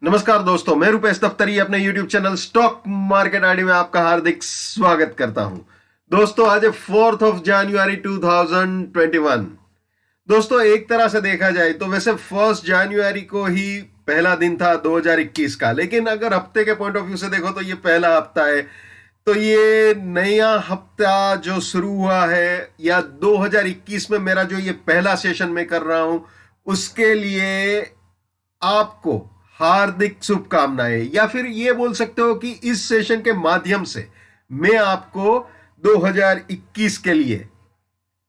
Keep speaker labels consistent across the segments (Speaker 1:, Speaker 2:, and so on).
Speaker 1: नमस्कार दोस्तों, मैं रुपेश दफ्तरी अपने YouTube channel stock market ID में आपका हार्दिक स्वागत करता हूं। दोस्तों आज है 4 जनवरी 2021। दोस्तों एक तरह से देखा जाए तो वैसे 1 जनवरी को ही पहला दिन था 2021 का, लेकिन अगर हफ्ते के पॉइंट ऑफ व्यू से देखो तो ये पहला हफ्ता है। तो ये नया हफ्ता जो शुरू हुआ है या 2021 में मेरा जो ये पहला सेशन में कर रहा हूं उसके लिए आपको हार्दिक शुभकामनाएं, या फिर ये बोल सकते हो कि इस सेशन के माध्यम से मैं आपको 2021 के लिए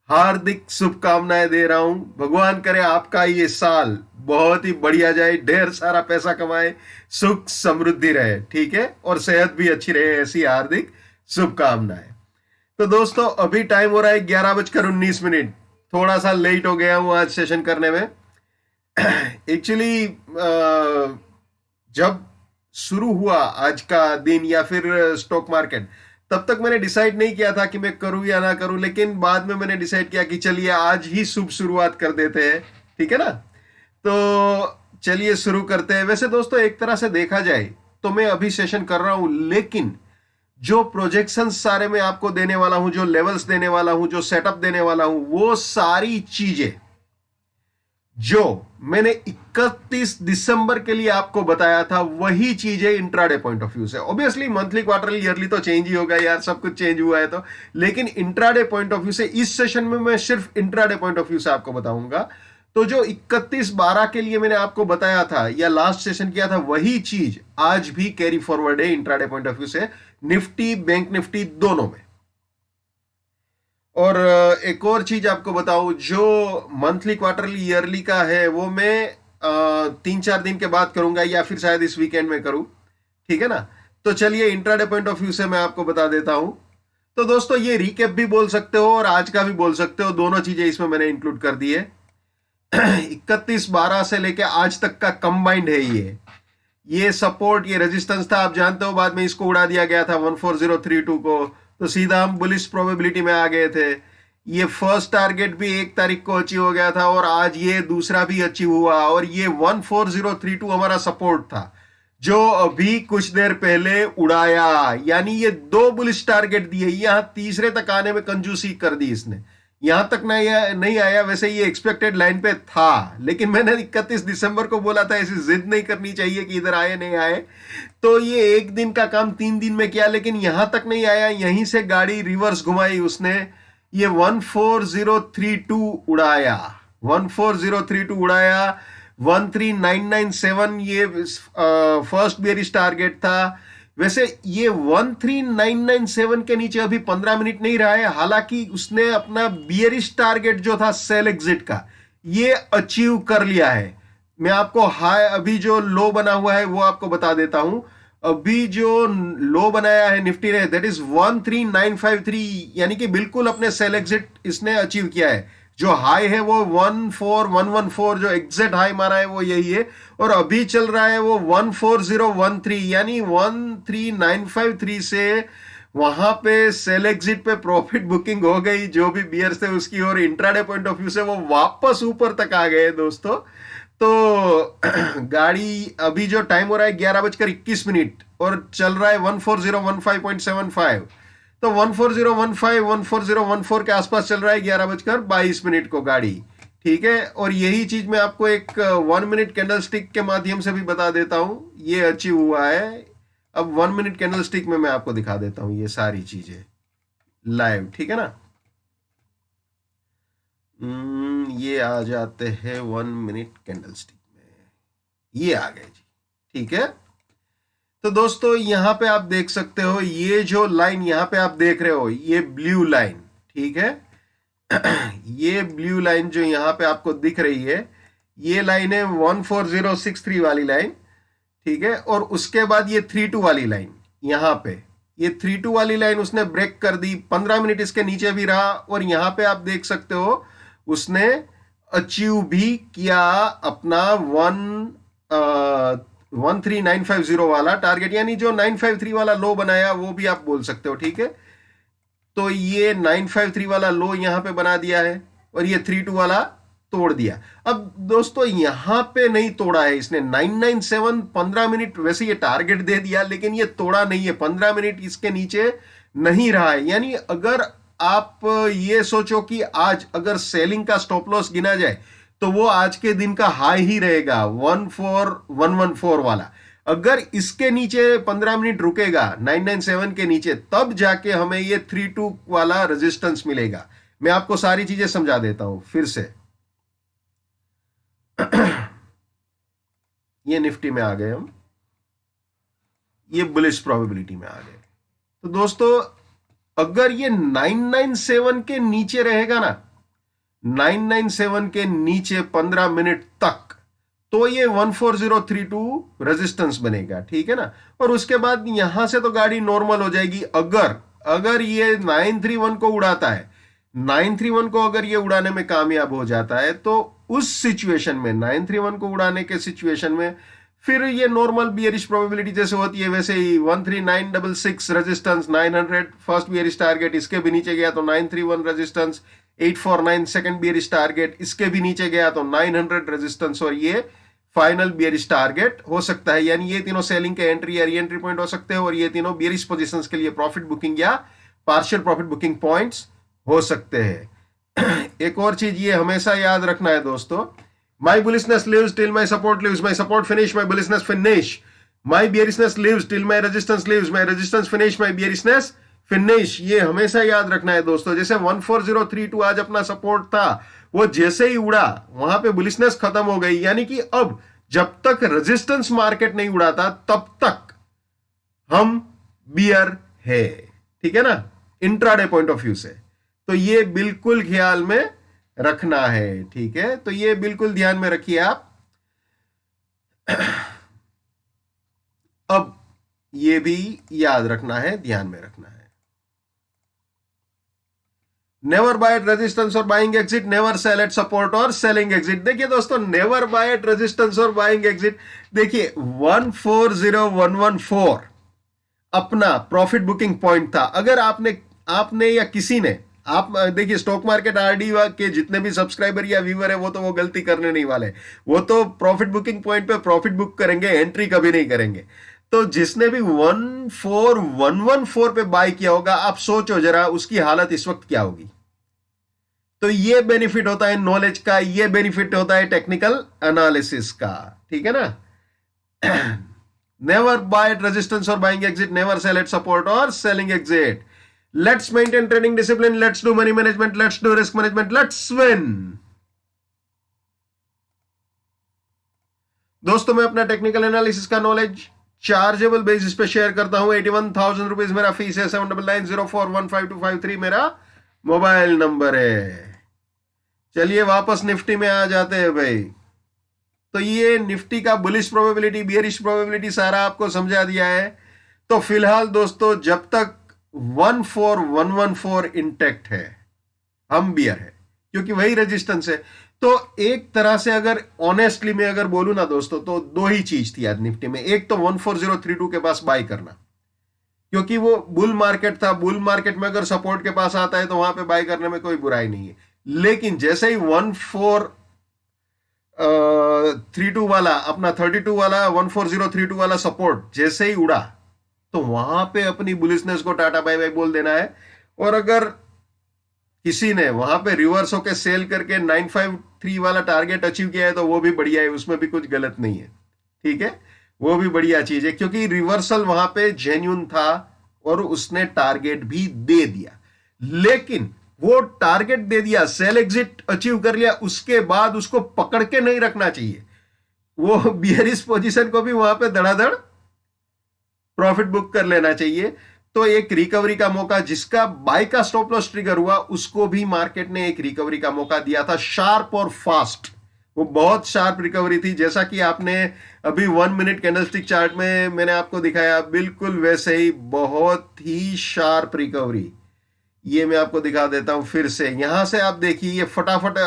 Speaker 1: हार्दिक शुभकामनाएं दे रहा हूं। भगवान करे आपका ये साल बहुत ही बढ़िया जाए, ढेर सारा पैसा कमाए, सुख समृद्धि रहे, ठीक है, और सेहत भी अच्छी रहे, ऐसी हार्दिक शुभकामनाएं। तो दोस्तों अभी टाइम हो रहा है 11:19। थोड़ा सा लेट हो गया हूं आज सेशन करने में। एक्चुअली जब शुरू हुआ आज का दिन या फिर स्टॉक मार्केट, तब तक मैंने डिसाइड नहीं किया था कि मैं करूं या ना करूं, लेकिन बाद में मैंने डिसाइड किया कि चलिए आज ही शुभ शुरुआत कर देते हैं, ठीक है ना। तो चलिए शुरू करते हैं। वैसे दोस्तों एक तरह से देखा जाए तो मैं अभी सेशन कर रहा हूं, लेकिन जो प्रोजेक्शन सारे मैं आपको देने वाला हूं, जो लेवल्स देने वाला हूं, जो सेटअप देने वाला हूं, वो सारी चीजें जो मैंने 31 दिसंबर के लिए आपको बताया था वही चीजें इंट्राडे पॉइंट ऑफ व्यू से। ऑब्वियसली मंथली, क्वार्टरली, ईयरली तो चेंज ही होगा यार, सब कुछ चेंज हुआ है तो, लेकिन इंट्राडे पॉइंट ऑफ व्यू से इस सेशन में मैं सिर्फ इंट्राडे पॉइंट ऑफ व्यू से आपको बताऊंगा। तो जो 31/12 के लिए मैंने आपको बताया था या लास्ट सेशन किया था, वही चीज आज भी कैरी फॉरवर्ड है इंट्राडे पॉइंट ऑफ व्यू से, निफ्टी, बैंक निफ्टी दोनों में। और एक और चीज आपको बताऊं, जो मंथली, क्वार्टरली, ईयरली का है वो मैं 3-4 दिन के बाद करूंगा या फिर शायद इस वीकेंड में करूं, ठीक है ना। तो चलिए इंट्राडे पॉइंट ऑफ व्यू से मैं आपको बता देता हूं। तो दोस्तों ये रिकेप भी बोल सकते हो और आज का भी बोल सकते हो, दोनों चीजें इसमें मैंने इंक्लूड कर दी है। 31/12 से लेके आज तक का कंबाइंड है ये सपोर्ट, ये रेजिस्टेंस था, आप जानते हो। बाद में इसको उड़ा दिया गया था 14032 को, तो सीधा हम बुलिश प्रोबेबिलिटी में आ गए थे। ये फर्स्ट टारगेट भी 1 तारीख को अचीव हो गया था और आज ये दूसरा भी अचीव हुआ, और ये 14032 हमारा सपोर्ट था जो अभी कुछ देर पहले उड़ाया। यानी ये 2 बुलिश टारगेट दिए, यहां तीसरे तक आने में कंजूसी कर दी इसने, यहां तक नहीं आया। वैसे ये एक्सपेक्टेड लाइन पे था, लेकिन मैंने 31 दिसंबर को बोला था ऐसी जिद नहीं करनी चाहिए कि इधर आए नहीं आए। तो ये एक दिन का काम 3 दिन में किया, लेकिन यहां तक नहीं आया, यहीं से गाड़ी रिवर्स घुमाई उसने। ये 14032 उड़ाया, 14032 उड़ाया। 13997 ये फर्स्ट बेयरिश टारगेट था। वैसे ये 13997 के नीचे अभी 15 मिनट नहीं रहा है, हालांकि उसने अपना बियरिश टारगेट जो था सेल एग्जिट का, ये अचीव कर लिया है। मैं आपको हाई, अभी जो लो बना हुआ है वो आपको बता देता हूं। अभी जो लो बनाया है निफ्टी ने, दैट इज 13953, यानी कि बिल्कुल अपने सेल एग्जिट इसने अचीव किया है। जो हाई है वो 14114, जो एग्जिट हाई मारा है वो यही है, और अभी चल रहा है वो 14013, यानी 13953 से वहां पे सेल एग्जिट पे प्रॉफिट बुकिंग हो गई जो भी बियर्स थे उसकी, और इंट्राडे पॉइंट ऑफ व्यू से वो वापस ऊपर तक आ गए दोस्तों। तो गाड़ी अभी जो टाइम हो रहा है 11:21 और चल रहा है 14015.75, तो 14015 14014 के आसपास चल रहा है 11:22 को गाड़ी, ठीक है। और यही चीज मैं आपको एक 1 मिनट कैंडल स्टिक के माध्यम से भी बता देता हूं, ये अचीव हुआ है। अब 1 मिनट कैंडल स्टिक में मैं आपको दिखा देता हूं ये सारी चीजें लाइव, ठीक है ना। ये आ जाते हैं 1 मिनट कैंडल स्टिक में, ये आ गए जी, ठीक है। तो दोस्तों यहां पे आप देख सकते हो, ये जो लाइन यहां पे आप देख रहे हो, ये ब्लू लाइन, ठीक है। ये ब्लू लाइन जो यहां पे आपको दिख रही है, ये लाइन है 14063 वाली लाइन, ठीक है। और उसके बाद ये 32 वाली लाइन, यहां पे ये 32 वाली लाइन उसने ब्रेक कर दी, 15 मिनट इसके नीचे भी रहा, और यहां पे आप देख सकते हो उसने अचीव भी किया अपना 13950 वाला टारगेट, यानी जो 953 वाला लो बनाया वो भी आप बोल सकते हो, ठीक है। तो ये 953 वाला लो यहां पे बना दिया है, और ये 32 वाला तोड़ दिया। अब दोस्तों यहां पे नहीं तोड़ा है इसने, 997 15 मिनट, वैसे ये टारगेट दे दिया लेकिन ये तोड़ा नहीं है, 15 मिनट इसके नीचे नहीं रहा है। यानी अगर आप ये सोचो कि आज अगर सेलिंग का स्टॉप लॉस गिना जाए तो वो आज के दिन का हाई ही रहेगा 14114 वाला। अगर इसके नीचे 15 मिनट रुकेगा 997 के नीचे, तब जाके हमें ये 32 वाला रेजिस्टेंस मिलेगा। मैं आपको सारी चीजें समझा देता हूं फिर से। ये निफ्टी में आ गए हम, ये बुलिश प्रोबेबिलिटी में आ गए। तो दोस्तों अगर ये 997 के नीचे रहेगा ना, 997 के नीचे 15 मिनट तक, तो ये 14032 रेजिस्टेंस बनेगा, ठीक है ना। और उसके बाद यहां से तो गाड़ी नॉर्मल हो जाएगी। अगर ये 931 को उड़ाता है, 931 को अगर ये उड़ाने में कामयाब हो जाता है, तो उस सिचुएशन में 931 को उड़ाने के सिचुएशन में फिर ये नॉर्मल बियरिश प्रोबेबिलिटी जैसे होती है वैसे ही 13966 रेजिस्टेंस, 900 फर्स्ट बियरिश टारगेट, इसके भी नीचे गया तो 931 रेजिस्टेंस, 849 सेकंड बियरिश टारगेट, इसके भी नीचे गया तो 900 रेजिस्टेंस, और ये फाइनल बियरिश टारगेट हो सकता है। यानी ये तीनों सेलिंग के एंट्री या री एंट्री पॉइंट हो सकते हैं, और ये तीनों बियरिश पोजीशंस के लिए प्रॉफिट बुकिंग या पार्शियल प्रॉफिट बुकिंग पॉइंट्स हो सकते हैं। एक और चीज ये हमेशा याद रखना है दोस्तों, my bullishness lives till my support lives, my support finish, my bullishness finish, my bearishness lives till my resistance lives, my resistance finish, my bearishness finish. ये हमेशा याद रखना है दोस्तों। जैसे 14032 आज अपना सपोर्ट था, वो जैसे ही उड़ा वहां पे बुलिशनेस खत्म हो गई, यानी कि अब जब तक रेजिस्टेंस मार्केट नहीं उड़ाता तब तक हम बियर है, ठीक है ना, इंट्राडे पॉइंट ऑफ व्यू से। तो ये बिल्कुल ख्याल में रखना है, ठीक है। तो ये बिल्कुल ध्यान में रखिए आप। अब ये भी याद रखना है, ध्यान में रखना है, नेवर बाय एट रेजिस्टेंस और buying exit, never sell at support और सेलिंग एग्जिट। देखिए दोस्तों, नेवर बाय एट रेजिस्टेंस और बाइंग एग्जिट, देखिए 14114 अपना प्रॉफिट बुकिंग पॉइंट था। अगर आपने या किसी ने, आप देखिए स्टॉक मार्केट आरडी के जितने भी सब्सक्राइबर या व्यूअर है वो गलती करने नहीं वाले, वो तो प्रॉफिट बुकिंग पॉइंट पे प्रॉफिट बुक करेंगे, एंट्री कभी नहीं करेंगे। तो जिसने भी 14114 पे बाय किया होगा, आप सोचो जरा उसकी हालत इस वक्त क्या होगी। तो ये बेनिफिट होता है नॉलेज का, ये बेनिफिट होता है टेक्निकल एनालिसिस का, ठीक है ना। नेवर बाय एट रेजिस्टेंस और buying exit, never sell at support और selling exit. Let's maintain trading discipline, let's do money management, let's do risk management, let's win. दोस्तों मैं अपना टेक्निकल एनालिसिस का नॉलेज चार्जेबल बेसिस पे share करता हूं। 81,000 rupees मेरा फीस है, 7990415253 मेरा मोबाइल नंबर है। चलिए वापस निफ्टी में आ जाते हैं भाई। तो ये निफ्टी का बुलिश प्रोबेबिलिटी, बियरिश प्रोबेबिलिटी सारा आपको समझा दिया है। तो फिलहाल दोस्तों जब तक 14114 इंटैक्ट है, हम बियर है, क्योंकि वही रेजिस्टेंस है। तो एक तरह से अगर ऑनेस्टली मैं अगर बोलूं ना दोस्तों, तो दो ही चीज थी आज निफ्टी में। एक तो 14032 के पास बाय करना, क्योंकि वो बुल मार्केट था, बुल मार्केट में अगर सपोर्ट के पास आता है तो वहां पे बाय करने में कोई बुराई नहीं है। लेकिन जैसे ही 14032 वाला, अपना 32 वाला 14032 वाला सपोर्ट जैसे ही उड़ा, तो वहां पे अपनी बुलिशनेस को टाटा बाय बाय बोल देना है। और अगर किसी ने वहां पे रिवर्स होकर सेल करके 953 वाला टारगेट अचीव किया है तो वो भी बढ़िया है, उसमें भी कुछ गलत नहीं है, ठीक है, वो भी बढ़िया चीज है, क्योंकि रिवर्सल वहां पे जेन्युइन था और उसने टारगेट भी दे दिया। लेकिन वो टारगेट दे दिया, सेल एग्जिट अचीव कर लिया, उसके बाद उसको पकड़ के नहीं रखना चाहिए। वो बियरिश पोजीशन को भी वहां पे धड़ाधड़ प्रॉफिट बुक कर लेना चाहिए। तो एक रिकवरी का मौका, जिसका बाय का स्टॉप लॉस ट्रिगर हुआ, उसको भी मार्केट ने एक रिकवरी का मौका दिया था, शार्प और फास्ट। वो बहुत शार्प रिकवरी थी, जैसा कि आपने अभी 1 मिनट कैंडलस्टिक चार्ट में मैंने आपको दिखाया, बिल्कुल वैसे ही बहुत ही शार्प रिकवरी। ये मैं आपको दिखा देता हूं फिर से। यहां से आप देखिए, ये फटाफट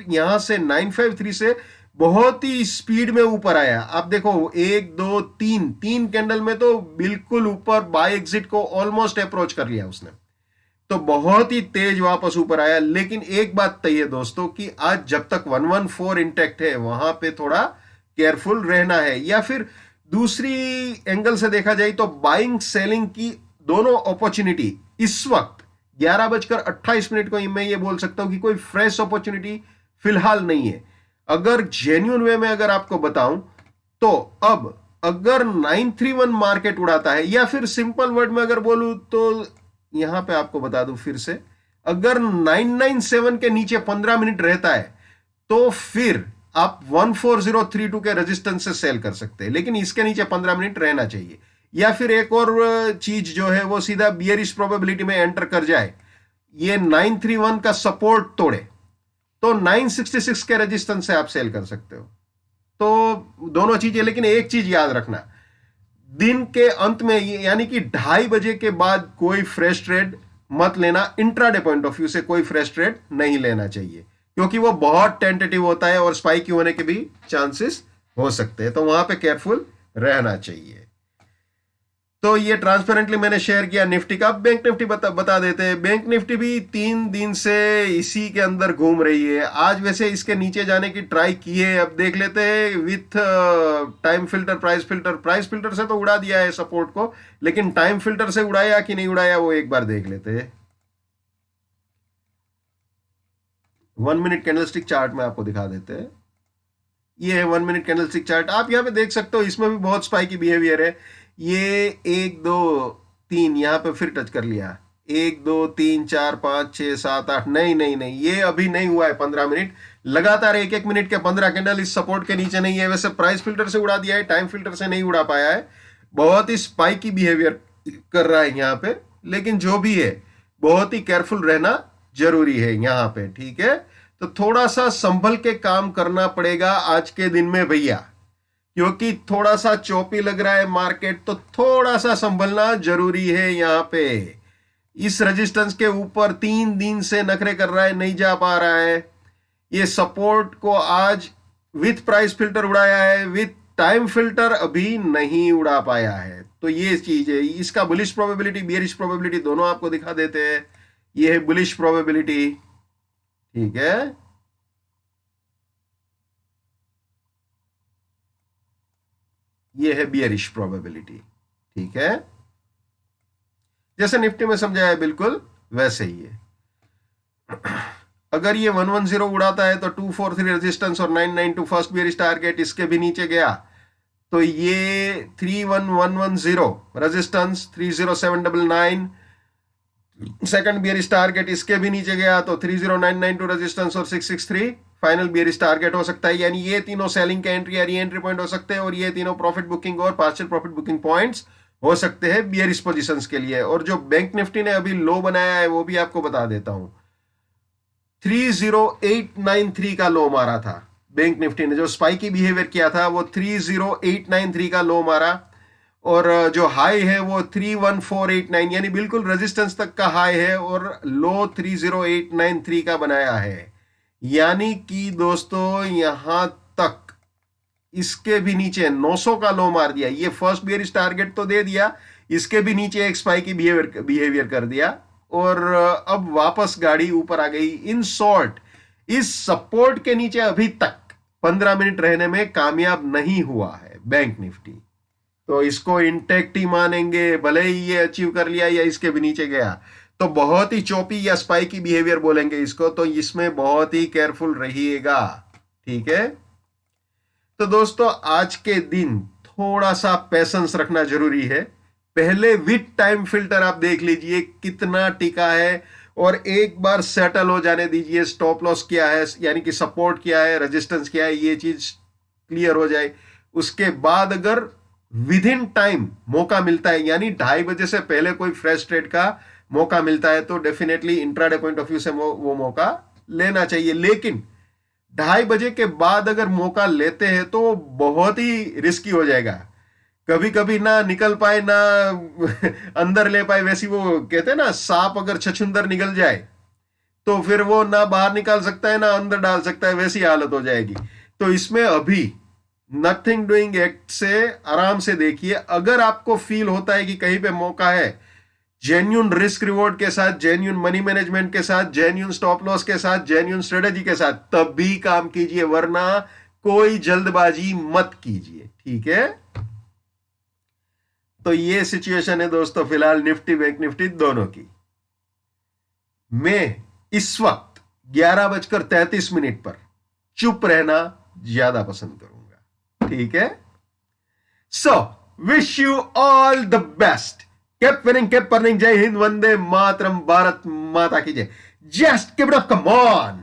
Speaker 1: यहां से 953 से बहुत ही स्पीड में ऊपर आया। आप देखो 1 2 3 कैंडल में तो बिल्कुल ऊपर बाय एग्जिट को ऑलमोस्ट अप्रोच कर लिया उसने। तो बहुत ही तेज वापस ऊपर आया। लेकिन एक बात तय है दोस्तों कि आज जब तक 114 इंटैक्ट है वहां पे थोड़ा केयरफुल रहना है। या फिर दूसरी एंगल से देखा जाए तो बाइंग सेलिंग की दोनों अपॉर्चुनिटी इस वक्त 11:28 को मैं ये बोल सकता हूं कि कोई फ्रेश अपॉर्चुनिटी फिलहाल नहीं है। अगर जेन्युइन वे में अगर आपको बताऊं तो अब अगर 931 मार्केट उड़ाता है, या फिर सिंपल वर्ड में अगर बोलूं तो यहां पे आपको बता दूं फिर से, अगर 997 के नीचे 15 मिनट रहता है तो फिर आप 14032 के रेजिस्टेंस से सेल कर सकते हैं, लेकिन इसके नीचे 15 मिनट रहना चाहिए। या फिर एक और चीज जो है वो सीधा बियरिश प्रोबेबिलिटी में एंटर कर जाए, ये 931 का सपोर्ट तोड़े तो 966 के रेजिस्टेंस से आप सेल कर सकते हो। तो दोनों चीजें, लेकिन एक चीज याद रखना, दिन के अंत में यानी कि 2:30 के बाद कोई फ्रेश ट्रेड मत लेना। इंट्राडे पॉइंट ऑफ व्यू से कोई फ्रेश ट्रेड नहीं लेना चाहिए, क्योंकि वो बहुत टेंटेटिव होता है और स्पाइकी होने के भी चांसेस हो सकते हैं, तो वहां पे केयरफुल रहना चाहिए। तो ये ट्रांसपेरेंटली मैंने शेयर किया निफ्टी का। बैंक निफ्टी बता देते हैं। बैंक निफ्टी भी 3 दिन से इसी के अंदर घूम रही है। आज वैसे इसके नीचे जाने की ट्राई की है, अब देख लेते हैं with time filter, price filter से तो उड़ा दिया है सपोर्ट को, लेकिन टाइम फिल्टर से उड़ाया कि नहीं उड़ाया वो एक बार देख लेते हैं। 1 मिनट कैंडलस्टिक चार्ट में आपको दिखा देते हैं। ये है 1 मिनट कैंडलस्टिक चार्ट, आप यहाँ पे देख सकते हो। इसमें भी बहुत स्पाइकी बिहेवियर है। ये 1 2 3 यहाँ पे फिर टच कर लिया, 1 2 3 4 5 6 7 8, नहीं नहीं नहीं, ये अभी नहीं हुआ है 15 मिनट। लगातार 1 1 मिनट के 15 कैंडल इस सपोर्ट के नीचे नहीं है। वैसे प्राइस फिल्टर से उड़ा दिया है, टाइम फिल्टर से नहीं उड़ा पाया है। बहुत ही स्पाइकी बिहेवियर कर रहा है यहाँ पे, लेकिन जो भी है बहुत ही केयरफुल रहना जरूरी है यहाँ पे, ठीक है। तो थोड़ा सा संभल के काम करना पड़ेगा आज के दिन में भैया, क्योंकि थोड़ा सा चौपी लग रहा है मार्केट, तो थोड़ा सा संभलना जरूरी है यहाँ पे। इस रेजिस्टेंस के ऊपर 3 दिन से नखरे कर रहा है, नहीं जा पा रहा है। ये सपोर्ट को आज विथ प्राइस फिल्टर उड़ाया है, विथ टाइम फिल्टर अभी नहीं उड़ा पाया है। तो ये चीज है। इसका बुलिश प्रोबेबिलिटी, बियरिश प्रोबेबिलिटी दोनों आपको दिखा देते हैं। ये है बुलिश प्रोबेबिलिटी, ठीक है। ये है बियरिश प्रोबेबिलिटी, ठीक है। जैसे निफ्टी में समझाया बिल्कुल वैसे ही है। अगर ये 110 उड़ाता है तो 243 रेजिस्टेंस और 992 फर्स्ट बियरिश टारगेट, इसके भी नीचे गया तो ये 31110 रेजिस्टेंस, 30799 सेकंड बियरिश टारगेट, इसके भी नीचे गया तो 30992 रेजिस्टेंस और 663 फाइनल बियरिश टारगेट हो सकता है। यानी ये तीनों सेलिंग के एंट्री या री एंट्री पॉइंट हो सकते हैं, और ये तीनों प्रॉफिट बुकिंग और पार्शियल प्रॉफिट बुकिंग पॉइंट्स हो सकते हैं बियरिश पोजीशंस के लिए। और जो बैंक निफ्टी ने अभी लो बनाया है वो भी आपको बता देता हूं। 30893 का लो मारा था बैंक निफ्टी ने, जो स्पाइकी बिहेवियर किया था वो 30893 का लो मारा, और जो हाई है वो 31489, यानी बिल्कुल रेजिस्टेंस तक का हाई है, और लो 30893 का बनाया है। यानी कि दोस्तों यहां तक इसके भी नीचे 900 का लो मार दिया। ये फर्स्ट बियरिश टारगेट तो दे दिया, इसके भी नीचे एक स्पाइकी बिहेवियर कर दिया, और अब वापस गाड़ी ऊपर आ गई। इन शॉर्ट, इस सपोर्ट के नीचे अभी तक 15 मिनट रहने में कामयाब नहीं हुआ है बैंक निफ्टी। तो इसको इंटेक्ट ही मानेंगे, भले ही ये अचीव कर लिया या इसके भी नीचे गया, तो बहुत ही चौपी या स्पाइकी बिहेवियर बोलेंगे इसको। तो इसमें बहुत ही केयरफुल रहिएगा, ठीक है। तो दोस्तों आज के दिन थोड़ा सा पेशेंस रखना जरूरी है। पहले विथ टाइम फिल्टर आप देख लीजिए कितना टिका है, और एक बार सेटल हो जाने दीजिए। स्टॉप लॉस क्या है, यानी कि सपोर्ट क्या है, रेजिस्टेंस क्या है, ये चीज क्लियर हो जाए। उसके बाद अगर विद इन टाइम मौका मिलता है, यानी 2:30 से पहले कोई फ्रेश ट्रेड का मौका मिलता है, तो definitely intraday point of view से वो मौका लेना चाहिए। लेकिन 2:30 के बाद अगर मौका लेते हैं तो बहुत ही रिस्की हो जाएगा। कभी कभी ना निकल पाए ना अंदर ले पाए। वैसी वो कहते हैं ना, सांप अगर छछुंदर निकल जाए तो फिर वो ना बाहर निकाल सकता है ना अंदर डाल सकता है, वैसी हालत हो जाएगी। तो इसमें अभी नथिंग डूइंग एक्ट से आराम से देखिए। अगर आपको फील होता है कि कहीं पे मौका है, जेन्यून रिस्क रिवॉर्ड के साथ, जेन्यून मनी मैनेजमेंट के साथ, जेन्यून स्टॉप लॉस के साथ, जेन्यून स्ट्रेटेजी के साथ, तभी काम कीजिए, वरना कोई जल्दबाजी मत कीजिए। ठीक है, तो ये सिचुएशन है दोस्तों फिलहाल निफ्टी बैंक निफ्टी दोनों की। मैं इस वक्त 11:33 पर चुप रहना ज्यादा पसंद करूंगा। ठीक है, so wish you all the best. Keep winning, keep earning. जय हिंद, वंदे मातरम, भारत माता की जय। Just give it up, come on.